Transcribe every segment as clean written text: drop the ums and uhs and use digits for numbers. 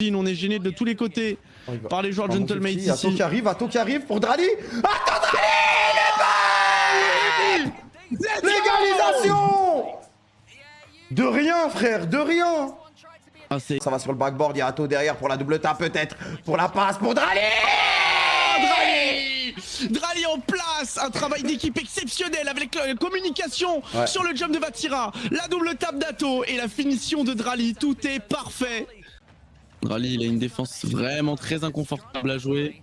On est gêné de tous les côtés par les joueurs de Gentlemate ici. Atto qui arrive pour Drali. Attends, Drali, l'égalisation. De rien, frère, de rien. Ah, ça va sur le backboard, il y a Atto derrière pour la double tape peut-être. Pour la passe pour Drali. Drali en place, un travail d'équipe exceptionnel avec la communication sur le jump de Vatira, la double tape d'Atto et la finition de Drali, tout est parfait. Drali, il a une défense vraiment très inconfortable à jouer.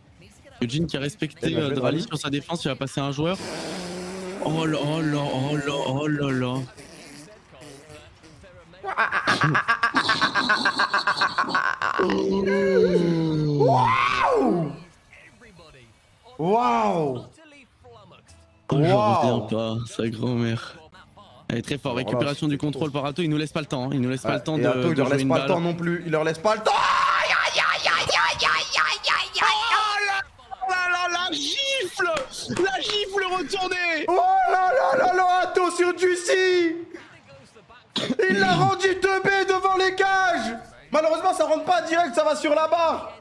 Eugene qui a respecté Drali sur sa défense, il va passer un joueur. Oh là, oh là, oh là, oh là là. Waouh! Waouh! Oh, j'en reviens pas, sa grand-mère. Elle est très fort, récupération du contrôle par Atto, il nous laisse pas le temps, il nous laisse pas le temps de Atto, il leur laisse pas le temps non plus, il leur laisse pas le temps. La gifle! La gifle retournée! Oh là là là là, Atto sur Juicy! Il l'a rendu 2B devant les cages! Malheureusement, ça rentre pas direct, ça va sur la barre.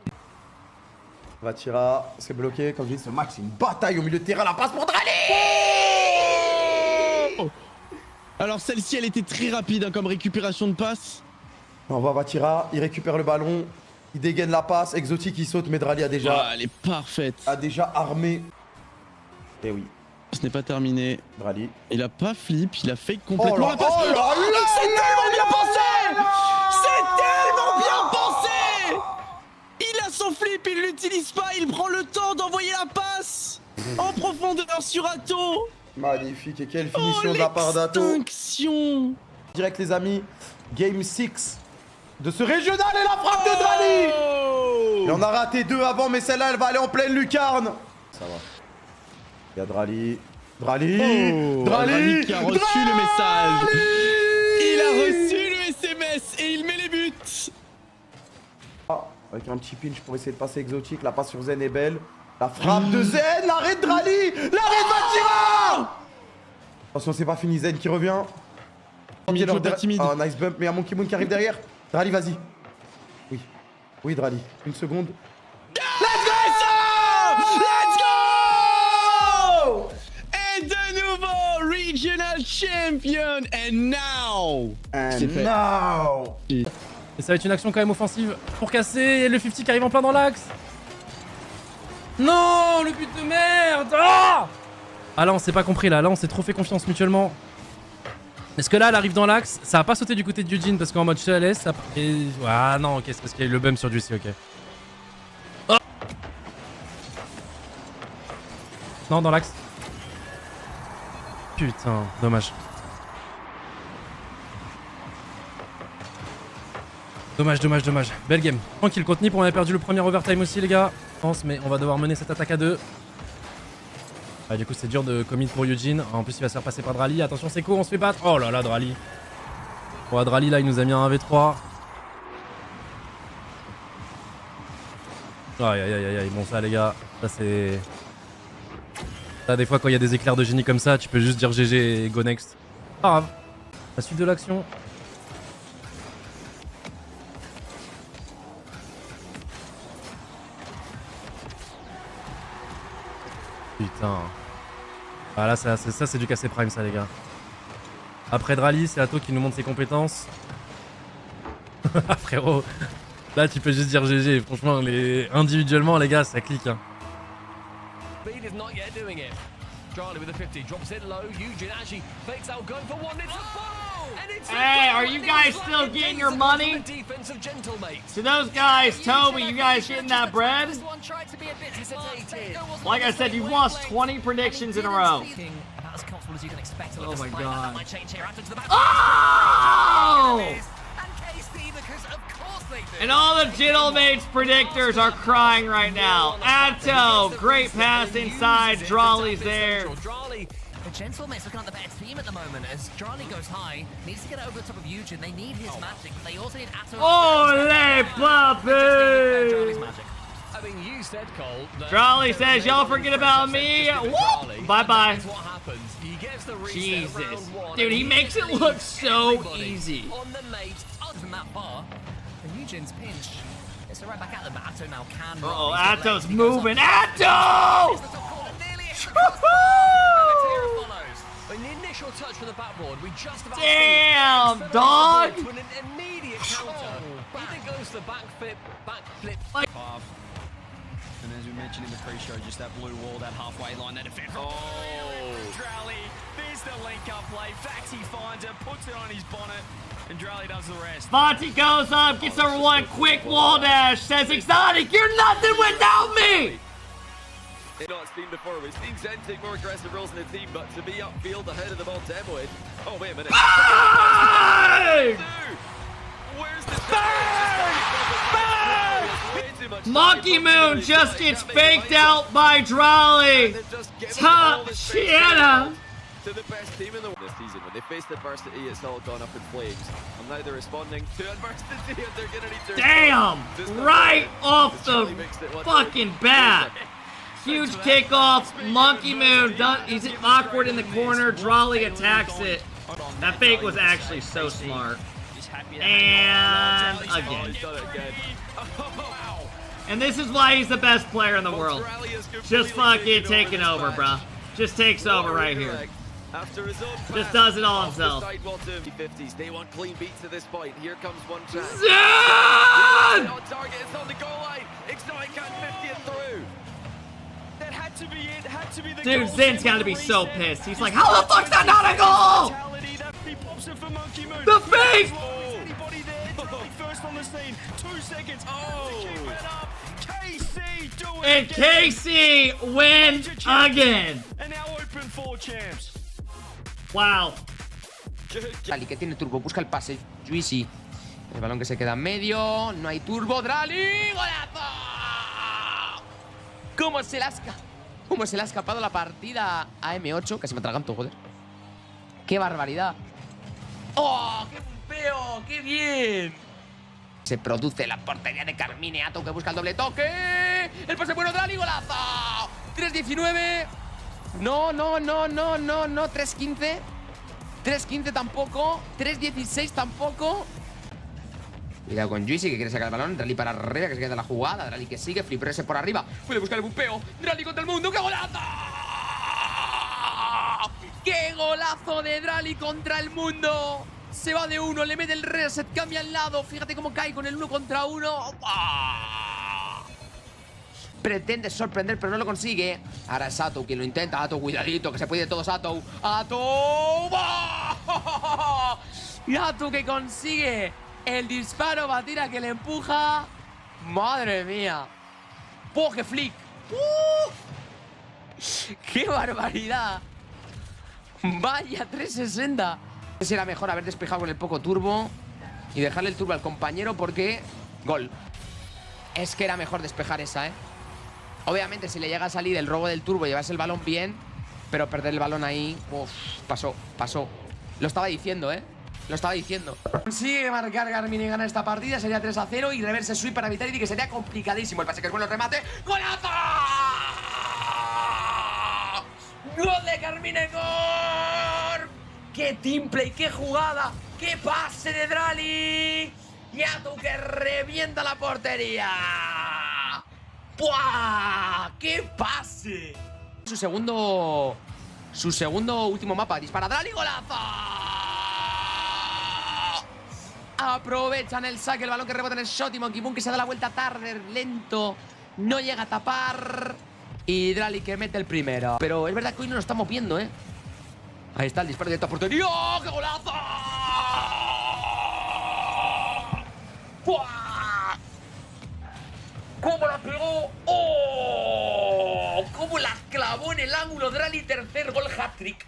Vatira, c'est bloqué. Comme je dis, ce match, c'est une bataille au milieu de terrain. La passe pour Drali! Oh, alors celle-ci, elle était très rapide comme récupération de passe. On voit Vatira, il récupère le ballon. Il dégaine la passe. Exotique, il saute, mais Drali a déjà... elle est parfaite. A déjà armé. Eh oui. Ce n'est pas terminé. Drali. Il a pas flip, il a fake complètement la passe. Oh là là, c'est tellement bien pensé! C'est tellement bien pensé! Il a son flip, il l'utilise pas, il prend le temps d'envoyer la passe en profondeur sur Atto. Magnifique, et quelle finition de la part d'Atto. Direct les amis, Game 6 de ce régional et la frappe de Drali. Et on a raté 2 avant, mais celle-là, elle va aller en pleine lucarne. Ça va. Il y a Drali. Drali qui a reçu le message. Il a reçu le SMS et il met les buts. Avec un petit pinch pour essayer de passer exotique. La passe sur Zen est belle. La frappe de Zen, l'arrêt de Drali, l'arrêt de Vatira. Attention, c'est pas fini, Zen qui revient. Timide. Oh, nice bump, mais il y a Monkey Moon qui arrive derrière. Drali, vas-y. Oui. Oui, Drali. Une seconde. Let's go! Et de nouveau, Regional Champion. And now. Et ça va être une action quand même offensive pour casser. Et le 50 qui arrive en plein dans l'axe. Non, le but de merde. Ah là, on s'est pas compris là. Là, on s'est trop fait confiance mutuellement. Est-ce que là, elle arrive dans l'axe? Ça a pas sauté du côté de Eugene parce qu'en mode CLS, ça... Et... Ah non, ok, c'est parce qu'il y a eu le bump sur Juicy, ok. Oh non, dans l'axe. Putain, dommage. Dommage. Belle game. Tranquille, contenu pour on avait perdu le premier overtime aussi, les gars. Je pense, mais on va devoir mener cette attaque à 2. Ah, du coup, c'est dur de commit pour Eugene. En plus, il va se faire passer par Drali. Attention, c'est cool, on se fait battre. Oh là là, Drali. Bon, Drali, là, il nous a mis un 1v3. Aïe. Bon, ça, les gars, ça, c'est... Ça, des fois, quand il y a des éclairs de génie comme ça, tu peux juste dire GG et go next. Pas grave. La suite de l'action. Putain. Ah là, ça c'est du cassé prime, ça, les gars. Après Drali, c'est Atto qui nous montre ses compétences. Frérot, là, tu peux juste dire GG. Franchement, individuellement, les gars, ça clique. Hein. Hey, are you guys still getting your money? To those guys, Toby, you guys getting that bread? Like I said, you've lost 20 predictions in a row. Oh my god. Oh! And all the Gentlemates predictors are crying right now. Atto, great pass inside. Drawley's there. The Gentlemates looking at the better team at the moment as Drali goes high, needs to get over the top of Eugene. They need his magic. They also need Atto. Ole papi! I mean, you said, Cole, Drawley says, y'all forget about me. Bye-bye. Jesus. Dude, he makes it look so easy. On the mate, other than that bar, and Eugene's pinch So right back at them, but Atto now can. Uh-oh, run. He's got Atto's legs, he goes up. moving. Atto! It's the top corner, nearly a hit across the bar. And Matera follows. An initial touch from the backboard. We just about Damn, see it. dog! To an immediate counter. Either goes the backflip. And as we mentioned in the pre-show, just that blue wall, that halfway line, that defense. Oh! Drally, there's the link-up play. Faxi finds it, puts it on his bonnet, and Drally does the rest. Monty goes up, gets over one quick wall dash, says Exotic, you're nothing without me! Not seen before. We've seen Zen take more aggressive roles in the team, but to be upfield ahead of the ball, Demoid. Oh, wait a minute. Bang! Where's the Monkey Moon just gets faked out by Drally. Top Shanna. To the best team in the this season. When they faced adversity, it's all gone up in flames. And now they're responding to adversity, and they're gonna need to. Damn! Right off the fucking bat. Huge kickoff. Monkey Moon. He's awkward in the corner. Drally attacks it. That fake was actually so smart. And again. And this is why he's the best player in the world. Just fucking taking over, bruh. Just takes over right here. Just does it all himself. They want clean beats to this point. Here comes one chance. Zen! On target, it's on the goal line. Exotic can't 50 it through. That had to be it, had to be the Dude, goal. Zen's gotta be so pissed. He's like, how the fuck's that not a goal? He pops it for Monkey Moon. The fake! Anybody there? Drally first on the scene. 2 seconds. Oh! Keep it up. KC doing And it again. Casey wins again. And now open 4 champs. Wow. Drally que tiene turbo, busca el pase, Juicy. El balón que se queda en medio, no hay turbo, Drally, ¡golazo! ¿Cómo se le ha escapado la partida a M8? Casi me atraganto, joder. ¡Qué barbaridad! ¡Oh, qué pumpeo! ¡Qué bien! Se produce la portería de Carmine Atto que busca el doble toque. El pase bueno, Drally, ¡golazo! 3-19. No, 3-15. 3-15 tampoco. 3-16 tampoco. Cuidado con Juicy que quiere sacar el balón. Drally para arriba que se queda la jugada. Drally que sigue. Fliprese por arriba. Puede buscar el bumpeo. Drally contra el mundo. ¡Qué golazo! ¡Qué golazo de Drally contra el mundo! Se va de 1, le mete el reset, cambia al lado. Fíjate cómo cae con el 1 contra 1. Pretende sorprender, pero no lo consigue. Ahora es Atto quien lo intenta. Atto, cuidadito, que se puede de todos. Atto. Y Atto que consigue el disparo. Batira que le empuja. Madre mía. ¡Qué flick! ¡Qué barbaridad! Vaya 360. Será mejor haber despejado con el poco turbo y dejarle el turbo al compañero porque... Gol. Es que era mejor despejar esa, ¿eh? Obviamente, si le llega a salir el robo del turbo y llevarse el balón bien, pero perder el balón ahí... Uf, pasó. Lo estaba diciendo, ¿eh? Lo estaba diciendo. Consigue marcar Garmin y ganar esta partida. Sería 3-0 y reverse sweep para Vitality, que sería complicadísimo. El pase que es bueno, el remate. ¡Golazo! ¡Gol de Carmine Corp! ¡Qué teamplay! ¡Qué jugada! ¡Qué pase de Drally! Y Atto que revienta la portería. ¡Buah! ¡Qué pase! Su segundo último mapa. Dispara Drally, golazo. Aprovechan el saque, el balón que rebota en el shot y Monkey Moon que se da la vuelta tarde, lento. No llega a tapar. Y Drally que mete el primero. Pero es verdad que hoy no lo estamos viendo, ¿eh? Ahí está el disparo directo a portería. ¡Oh, qué golazo! ¡Buah! ¡Cómo la pegó! ¡Oh! ¡Cómo la clavó en el ángulo! Drally, tercer gol, hat-trick.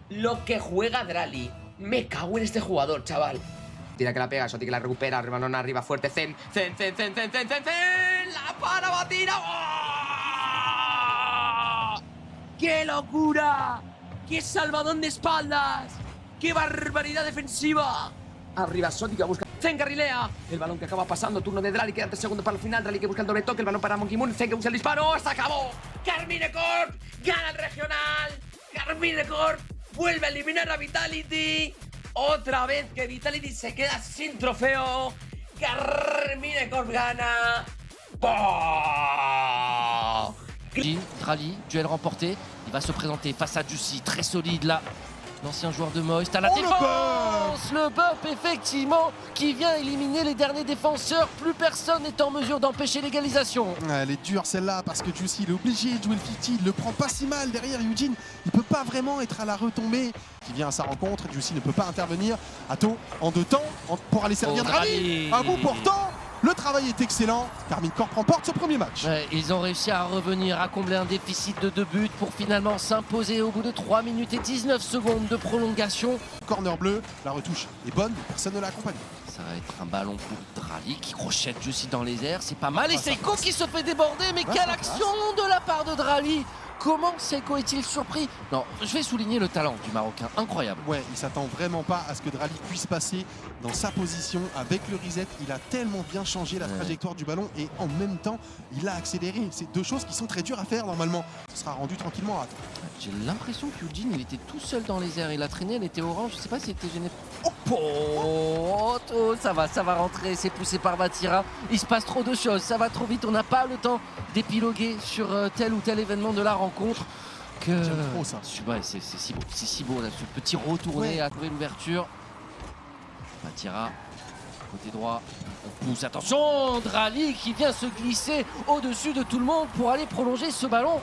Lo que juega Drally. Me cago en este jugador, chaval. Tira que la pega, Soti que la recupera. Balón arriba, fuerte, Zen. La para, Batira. ¡Oh! ¡Qué locura! ¡Qué salvadón de espaldas! ¡Qué barbaridad defensiva! Arriba, Soti que busca. Zen carrilea. El balón que acaba pasando. Turno de Drally. Quedan 3 segundos para el final. Drally que busca el doble toque. El balón para Monkey Moon. Zen que busca el disparo. ¡Se acabó! Carmine Corp gana el regional. Carmine Corp vuelve a eliminar a Vitality. Otra vez que Vitality se queda sin trofeo. Carmine Corp gana. Drali, duel remporté. Il va se présenter face à Juicy, très solide là. L'ancien joueur de Moist à la défense. Le bump effectivement qui vient éliminer les derniers défenseurs. Plus personne n'est en mesure d'empêcher l'égalisation. Elle est dure celle-là parce que Juicy il est obligé de jouer le 50. Il le prend pas si mal derrière Eugene. Il peut pas vraiment être à la retombée. Qui vient à sa rencontre. Juicy ne peut pas intervenir. Atto en deux temps pour aller servir Drali. À bout portant. Le travail est excellent. Carmine Corp remporte ce premier match. Ouais, ils ont réussi à revenir, à combler un déficit de 2 buts pour finalement s'imposer au bout de 3 minutes et 19 secondes de prolongation. Corner bleu, la retouche est bonne, personne ne l'a accompagné. Ça va être un ballon pour Drali qui crochette Juicy dans les airs, c'est pas mal. Et Seiko qui se fait déborder, mais quelle action de la part de Drali! Comment Seiko est-il surpris? Non, je vais souligner le talent du Marocain, incroyable. Ouais, il s'attend vraiment pas à ce que Drali puisse passer dans sa position avec le reset. Il a tellement bien changé la trajectoire du ballon et en même temps, il a accéléré. C'est deux choses qui sont très dures à faire normalement. Ce sera rendu tranquillement à attendre. J'ai l'impression que Eugene, il était tout seul dans les airs. Il a traîné, elle était orange. Je sais pas s'il était gêné. Oh, ça va rentrer. C'est poussé par Vatira. Il se passe trop de choses. Ça va trop vite. On n'a pas le temps d'épiloguer sur tel ou tel événement de la rencontre. J'aime trop ça. Ouais, c'est si beau. C'est si beau là. Ce petit retourné à trouver l'ouverture. Vatira. Côté droit, on pousse. Attention, Drali qui vient se glisser au-dessus de tout le monde pour aller prolonger ce ballon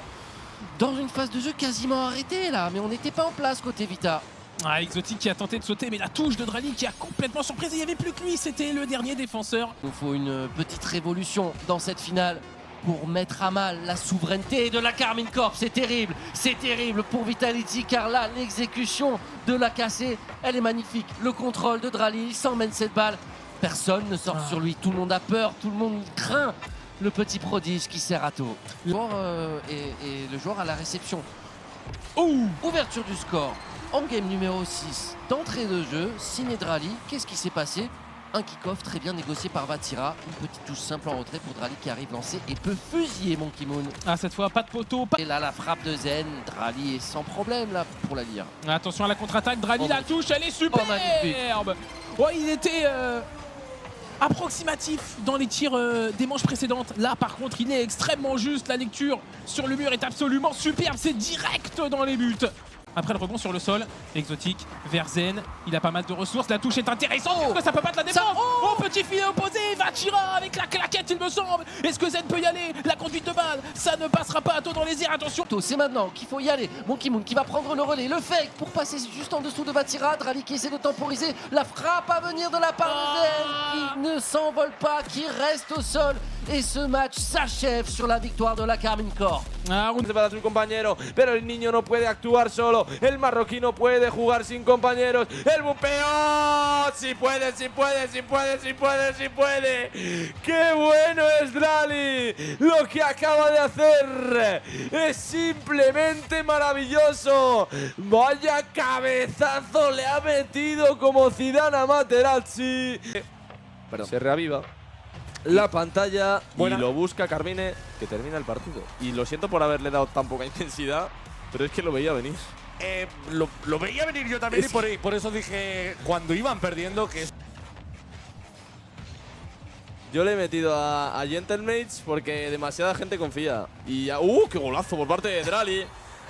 dans une phase de jeu quasiment arrêtée là. Mais on n'était pas en place côté Vita. Ah, Exotic qui a tenté de sauter, mais la touche de Drali qui a complètement surpris. Il n'y avait plus que lui, c'était le dernier défenseur. Il nous faut une petite révolution dans cette finale pour mettre à mal la souveraineté de la Carmine Corp. C'est terrible pour Vitality car là, l'exécution de la cassée, elle est magnifique. Le contrôle de Drali, il s'emmène cette balle. Personne ne sort sur lui, tout le monde a peur, tout le monde craint le petit prodige qui sert à tout. Le joueur, et le joueur à la réception. Ouverture du score en game numéro 6 d'entrée de jeu, signé Drali. Qu'est-ce qui s'est passé? Un kick-off très bien négocié par Vatira. Une petite touche simple en retrait pour Drali qui arrive lancé et peut fusiller Monkey Moon. Ah, cette fois, pas de poteau. Et là, la frappe de Zen. Drali est sans problème là pour la lire. Attention à la contre-attaque. Drali, la touche, elle est superbe. Ouais, il était approximatif dans les tirs des manches précédentes. Là, par contre, il est extrêmement juste. La lecture sur le mur est absolument superbe. C'est direct dans les buts. Après le rebond sur le sol, Exotic vers Zen, il a pas mal de ressources, la touche est intéressante, est-ce que ça peut battre la défense? Petit filet opposé, Vatira avec la claquette il me semble. Est-ce que Zen peut y aller? La conduite de balle, ça ne passera pas à tôt dans les airs, attention. C'est maintenant qu'il faut y aller, Monkey Moon qui va prendre le relais, le fake pour passer juste en dessous de Vatira, Drali qui essaie de temporiser, la frappe à venir de la part de Zen qui ne s'envole pas, qui reste au sol. Et ce match s'achève sur la victoire de la Carmine Corp. Para su compañero, pero el niño no puede actuar solo. El marroquí no puede jugar sin compañeros. El bupeo, si puede. ¡Qué bueno es Drali! Lo que acaba de hacer es simplemente maravilloso. Vaya cabezazo le ha metido como Zidane a Materazzi. Se reaviva la pantalla y lo busca Carmine, que termina el partido. Y lo siento por haberle dado tan poca intensidad, pero es que lo veía venir. Lo veía venir yo también y por eso dije cuando iban perdiendo que... Yo le he metido a Gentlemates porque demasiada gente confía. Y ¡qué golazo por parte de Drali!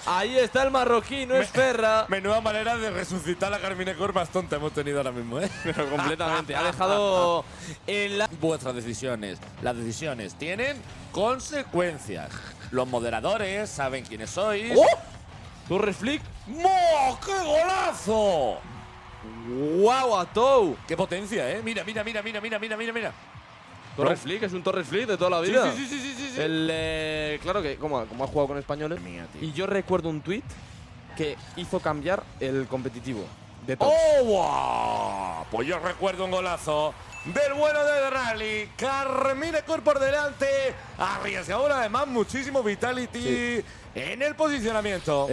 Ahí está el marroquí, no es Ferra. Menuda manera de resucitar a Carmine Corp más tonta hemos tenido ahora mismo, ¿eh? Pero completamente. Ha dejado en la... Vuestras decisiones. Las decisiones tienen consecuencias. Los moderadores saben quiénes sois. Torres Flick. ¡Mo! ¡Qué golazo! ¡Guau, Atou! ¡Qué potencia, eh! Mira. Torres Flick, es un Torres Flick de toda la vida. Sí. Claro que, como ha jugado con españoles. Y yo recuerdo un tweet que hizo cambiar el competitivo de todos. ¡Oh, wow! Pues yo recuerdo un golazo del bueno de Drali. Carmine Corp por delante. Arriesgador además muchísimo Vitality. en el posicionamiento.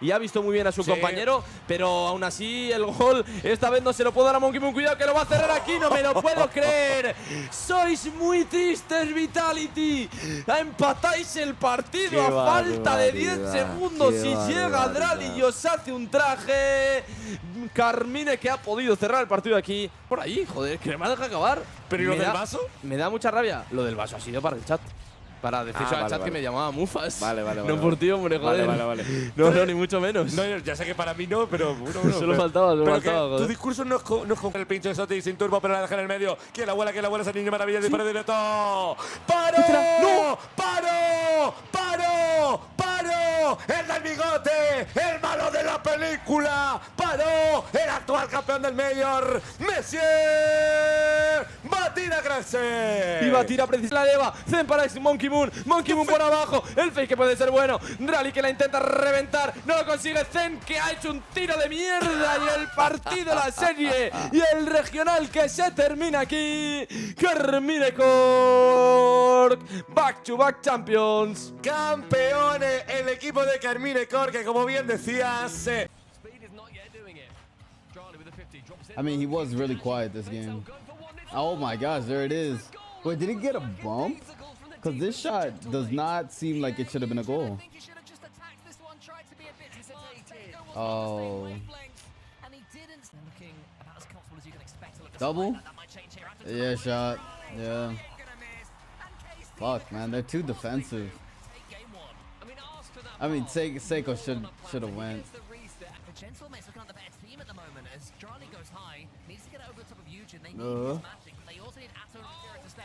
Y ha visto muy bien a su Sí. compañero, pero aún así el gol esta vez no se lo puede dar a Monkey Moon. Cuidado que lo va a cerrar aquí, no me lo puedo creer. Sois muy tristes, Vitality. Empatáis el partido a falta de 10 segundos y llega Drali y os hace un traje. Carmine que ha podido cerrar el partido aquí. Por ahí, joder, que me deja acabar. ¿Pero y lo Me del da- vaso? Me da mucha rabia. Lo del vaso ha sido para el chat. Para decir al vale, chat vale. que me llamaba Mufas. Vale, vale, No vale, por vale. ti, hombre, joder. Vale. No, ni mucho menos. No, ya sé que para mí no, pero bueno, Solo faltaba, solo pero faltaba, que joder. tu discurso no es con el pinche Exotic sin turbo, pero la deja en el medio. Que la abuela, esa niña maravilla, disparo directo. ¡Paro! ¡No! ¡Paro! ¡Paro! ¡Paro! ¡El del bigote! ¡El malo de la película! ¡Paro! ¡El actual campeón del Mayor! ¡Messier! ¡Batida Grace! Y va a tirar precisamente la lleva. Zen para Monkey Moon. Monkey Moon por abajo. El fake que puede ser bueno. Rally que la intenta reventar. No lo consigue. Zen que ha hecho un tiro de mierda. Y el partido, la serie. Y el regional que se termina aquí. Carmine Corp. Back to back champions. Campeones, el equipo de Carmine Corp, que como bien decías, I mean, he was really quiet this game. Oh my gosh, there it is. Wait, did he get a bump? Because this shot does not seem like it should have been a goal. Oh. Double? Yeah, shot. Yeah. Fuck, man, they're too defensive. I mean, Seiko should have went.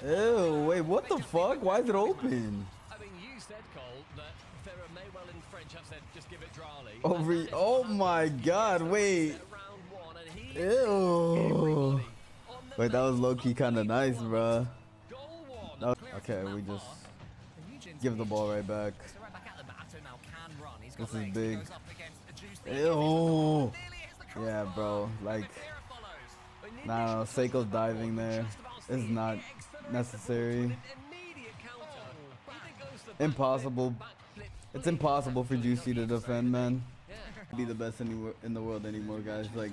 Ew, wait, what the fuck? Why is it open? Oh my god, wait. Ew. Wait, that was low-key kind of nice, bruh. Okay, we just give the ball right back. This is big. Ew. Yeah, bro. Like, nah, Seiko's diving there. This is not necessary. Impossible. It's impossible for Juicy to defend, man. Be the best in the world anymore, guys. Like,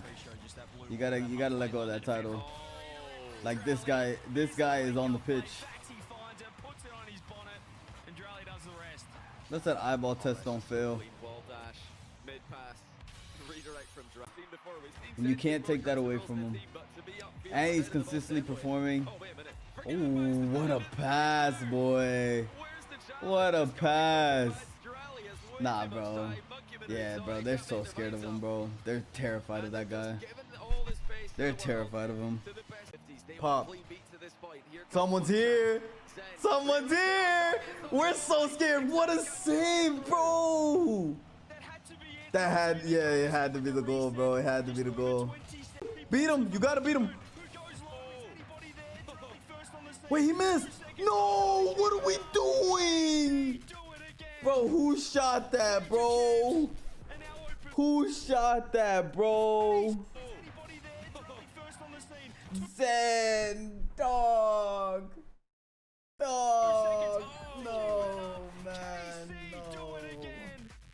you gotta let go of that title. Like, this guy is on the pitch. Let's that eyeball test don't fail. And you can't take that away from him. And he's consistently performing. Ooh, what a pass, boy. What a pass. Nah, bro. Yeah, bro, they're so scared of him, bro. They're terrified of that guy. They're terrified of him. Pop. Someone's here. Someone's here. We're so scared. What a save, bro. It had to be the goal, bro. It had to be the goal. Beat him. You gotta beat him. Wait, he missed. No, what are we doing? Bro, who shot that, bro? Who shot that, bro? Zen, dog. Dog.